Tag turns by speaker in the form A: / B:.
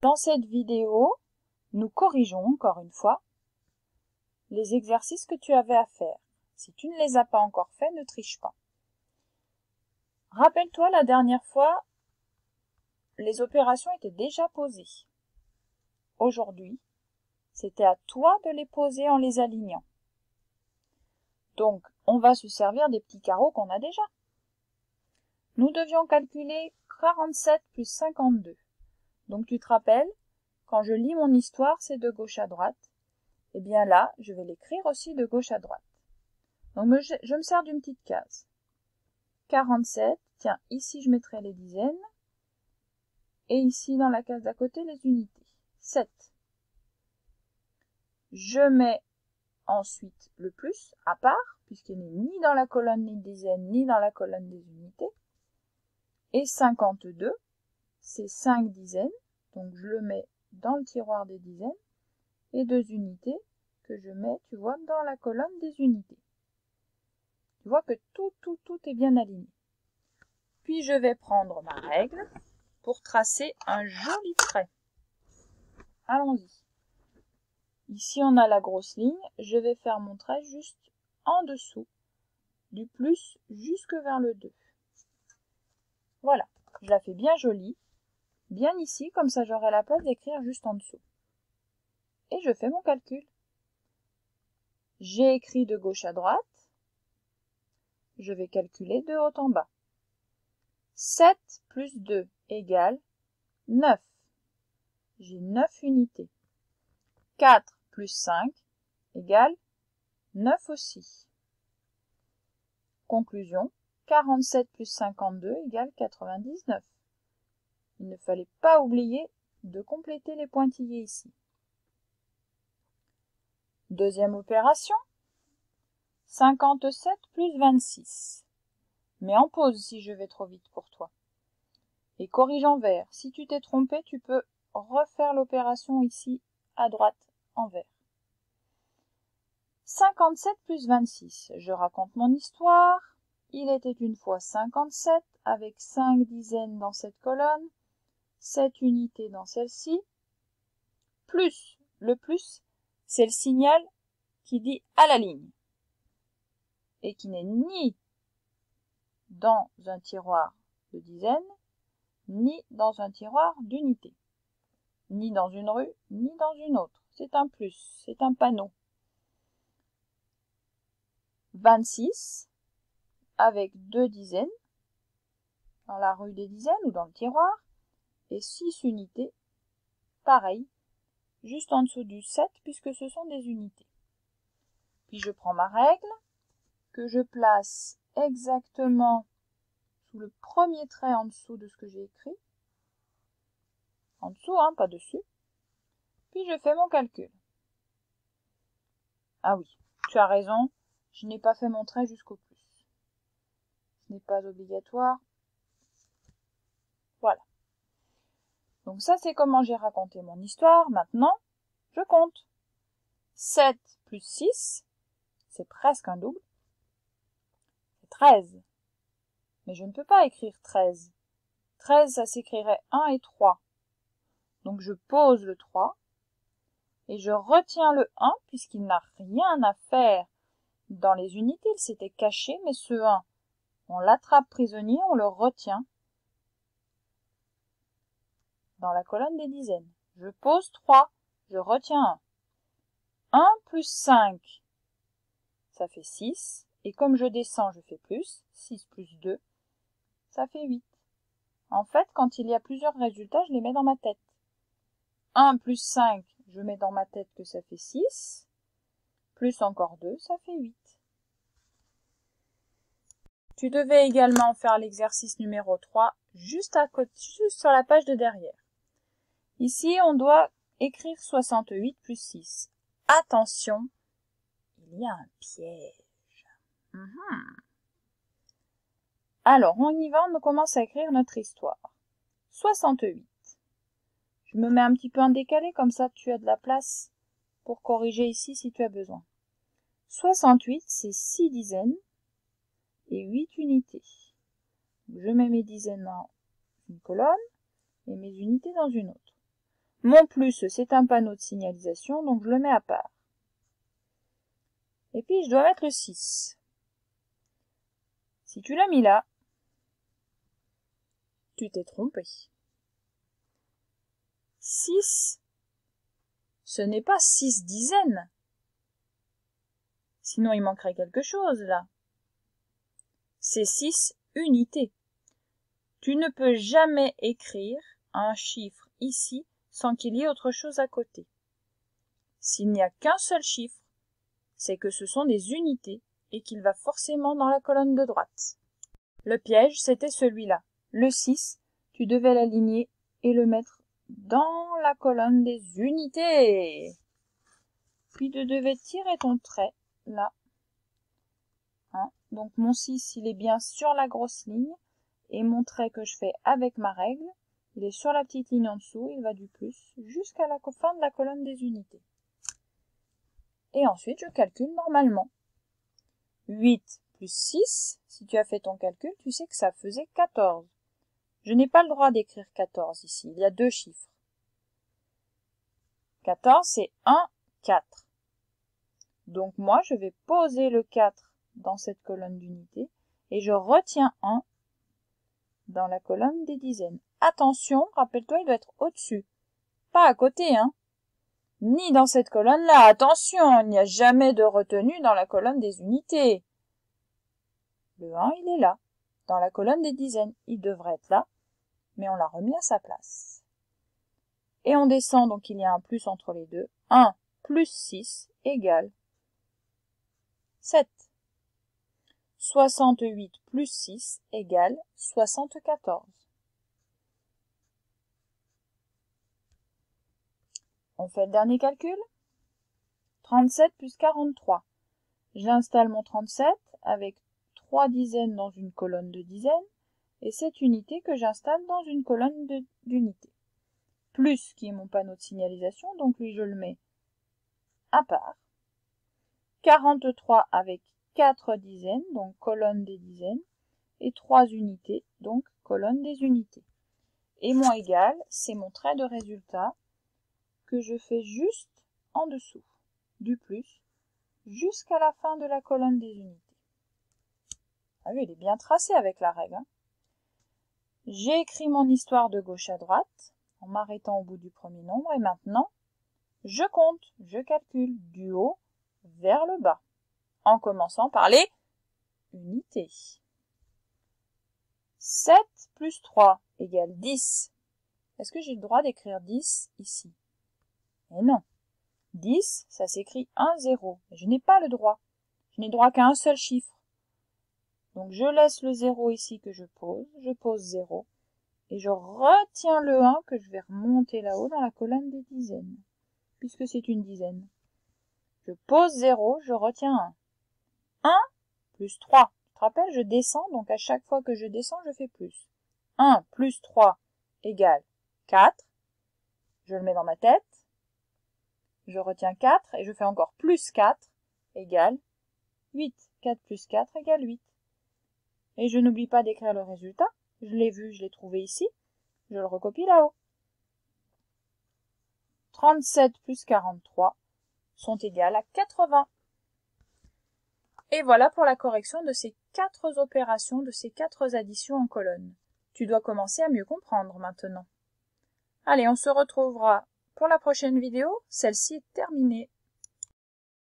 A: Dans cette vidéo, nous corrigeons encore une fois les exercices que tu avais à faire. Si tu ne les as pas encore faits, ne triche pas. Rappelle-toi, la dernière fois, les opérations étaient déjà posées. Aujourd'hui, c'était à toi de les poser en les alignant. Donc, on va se servir des petits carreaux qu'on a déjà. Nous devions calculer 47 plus 52. Donc, tu te rappelles, quand je lis mon histoire, c'est de gauche à droite. Et bien là, je vais l'écrire aussi de gauche à droite. Donc, je me sers d'une petite case. 47, tiens, ici je mettrai les dizaines. Et ici, dans la case d'à côté, les unités. 7. Je mets ensuite le plus à part, puisqu'il n'est ni dans la colonne des dizaines, ni dans la colonne des unités. Et 52, c'est 5 dizaines, donc je le mets dans le tiroir des dizaines. Et 2 unités que je mets, tu vois, dans la colonne des unités. Tu vois que tout est bien aligné. Puis je vais prendre ma règle pour tracer un joli trait. Allons-y. Ici, on a la grosse ligne. Je vais faire mon trait juste en dessous, du plus jusque vers le 2. Voilà, je la fais bien jolie, bien ici, comme ça j'aurai la place d'écrire juste en dessous. Et je fais mon calcul. J'ai écrit de gauche à droite. Je vais calculer de haut en bas. 7 plus 2 égale 9. J'ai 9 unités. 4 plus 5 égale 9 aussi. Conclusion, 47 plus 52 égale 99. Il ne fallait pas oublier de compléter les pointillés ici. Deuxième opération, 57 plus 26. Mets en pause si je vais trop vite pour toi. Et corrige en vert. Si tu t'es trompé, tu peux refaire l'opération ici à droite en vert. 57 plus 26. Je raconte mon histoire. Il était une fois 57 avec 5 dizaines dans cette colonne, 7 unités dans celle-ci, plus le plus, c'est le signal qui dit à la ligne et qui n'est ni dans un tiroir de dizaines, ni dans un tiroir d'unités, ni dans une rue, ni dans une autre. C'est un plus, c'est un panneau. 26 avec 2 dizaines dans la rue des dizaines ou dans le tiroir et 6 unités, pareil, juste en dessous du 7 puisque ce sont des unités. Puis je prends ma règle que je place exactement sous le premier trait en dessous de ce que j'ai écrit. En dessous, hein, pas dessus. Puis je fais mon calcul. Ah oui, tu as raison, je n'ai pas fait mon trait jusqu'au plus. Ce n'est pas obligatoire. Voilà. Donc ça, c'est comment j'ai raconté mon histoire. Maintenant, je compte. 7 plus 6, c'est presque un double. C'est 13. Mais je ne peux pas écrire 13. 13, ça s'écrirait 1 et 3. Donc je pose le 3 et je retiens le 1 puisqu'il n'a rien à faire dans les unités. Il s'était caché, mais ce 1, on l'attrape prisonnier, on le retient dans la colonne des dizaines. Je pose 3, je retiens 1. 1 plus 5, ça fait 6. Et comme je descends, je fais plus. 6 plus 2, ça fait 8. En fait, quand il y a plusieurs résultats, je les mets dans ma tête. 1 plus 5, je mets dans ma tête que ça fait 6. Plus encore 2, ça fait 8. Tu devais également faire l'exercice numéro 3 juste sur la page de derrière. Ici, on doit écrire 68 plus 6. Attention, il y a un piège. Alors, on y va, on commence à écrire notre histoire. 68. Je me mets un petit peu en décalé, comme ça tu as de la place pour corriger ici si tu as besoin. 68, c'est 6 dizaines et 8 unités. Je mets mes dizaines dans une colonne et mes unités dans une autre. Mon plus, c'est un panneau de signalisation, donc je le mets à part. Et puis, je dois mettre le 6. Si tu l'as mis là, tu t'es trompé. 6, ce n'est pas 6 dizaines. Sinon, il manquerait quelque chose, là. C'est 6 unités. Tu ne peux jamais écrire un chiffre ici sans qu'il y ait autre chose à côté. S'il n'y a qu'un seul chiffre, c'est que ce sont des unités et qu'il va forcément dans la colonne de droite. Le piège, c'était celui-là. Le 6, tu devais l'aligner et le mettre dans la colonne des unités. Puis tu devais tirer ton trait, là. Donc mon 6, il est bien sur la grosse ligne. Et mon trait que je fais avec ma règle, il est sur la petite ligne en dessous, il va du plus jusqu'à la fin de la colonne des unités. Et ensuite, je calcule normalement. 8 plus 6, si tu as fait ton calcul, tu sais que ça faisait 14. Je n'ai pas le droit d'écrire 14 ici, il y a deux chiffres. 14, c'est 1, 4. Donc moi, je vais poser le 4 dans cette colonne d'unités et je retiens 1 dans la colonne des dizaines. Attention, rappelle-toi, il doit être au-dessus, pas à côté, hein. Ni dans cette colonne-là, attention, il n'y a jamais de retenue dans la colonne des unités. Le 1, il est là, dans la colonne des dizaines. Il devrait être là, mais on l'a remis à sa place. Et on descend, donc il y a un plus entre les deux. 1 plus 6 égale 7. 68 plus 6 égale 74. On fait le dernier calcul. 37 plus 43. J'installe mon 37 avec 3 dizaines dans une colonne de dizaines et cette unité que j'installe dans une colonne d'unités. Plus qui est mon panneau de signalisation, donc lui je le mets à part. 43 avec 4 dizaines, donc colonne des dizaines, et 3 unités, donc colonne des unités. Et mon égal, c'est mon trait de résultat que je fais juste en dessous du plus jusqu'à la fin de la colonne des unités. Ah oui, il est bien tracé avec la règle. J'ai écrit mon histoire de gauche à droite en m'arrêtant au bout du premier nombre et maintenant, je compte, je calcule du haut vers le bas en commençant par les unités. 7 plus 3 égale 10. Est-ce que j'ai le droit d'écrire 10 ici? Mais non. 10, ça s'écrit 1, 0. Mais je n'ai pas le droit. Je n'ai droit qu'à un seul chiffre. Donc je laisse le 0 ici que je pose 0. Et je retiens le 1 que je vais remonter là-haut dans la colonne des dizaines. Puisque c'est une dizaine. Je pose 0, je retiens 1. 1 plus 3. Tu te rappelles, je descends, donc à chaque fois que je descends, je fais plus. 1 plus 3 égale 4. Je le mets dans ma tête. Je retiens 4 et je fais encore plus 4 égale 8. 4 plus 4 égale 8. Et je n'oublie pas d'écrire le résultat. Je l'ai vu, je l'ai trouvé ici. Je le recopie là-haut. 37 plus 43 sont égales à 80. Et voilà pour la correction de ces 4 opérations, de ces 4 additions en colonne. Tu dois commencer à mieux comprendre maintenant. Allez, on se retrouvera pour la prochaine vidéo. Celle-ci est terminée.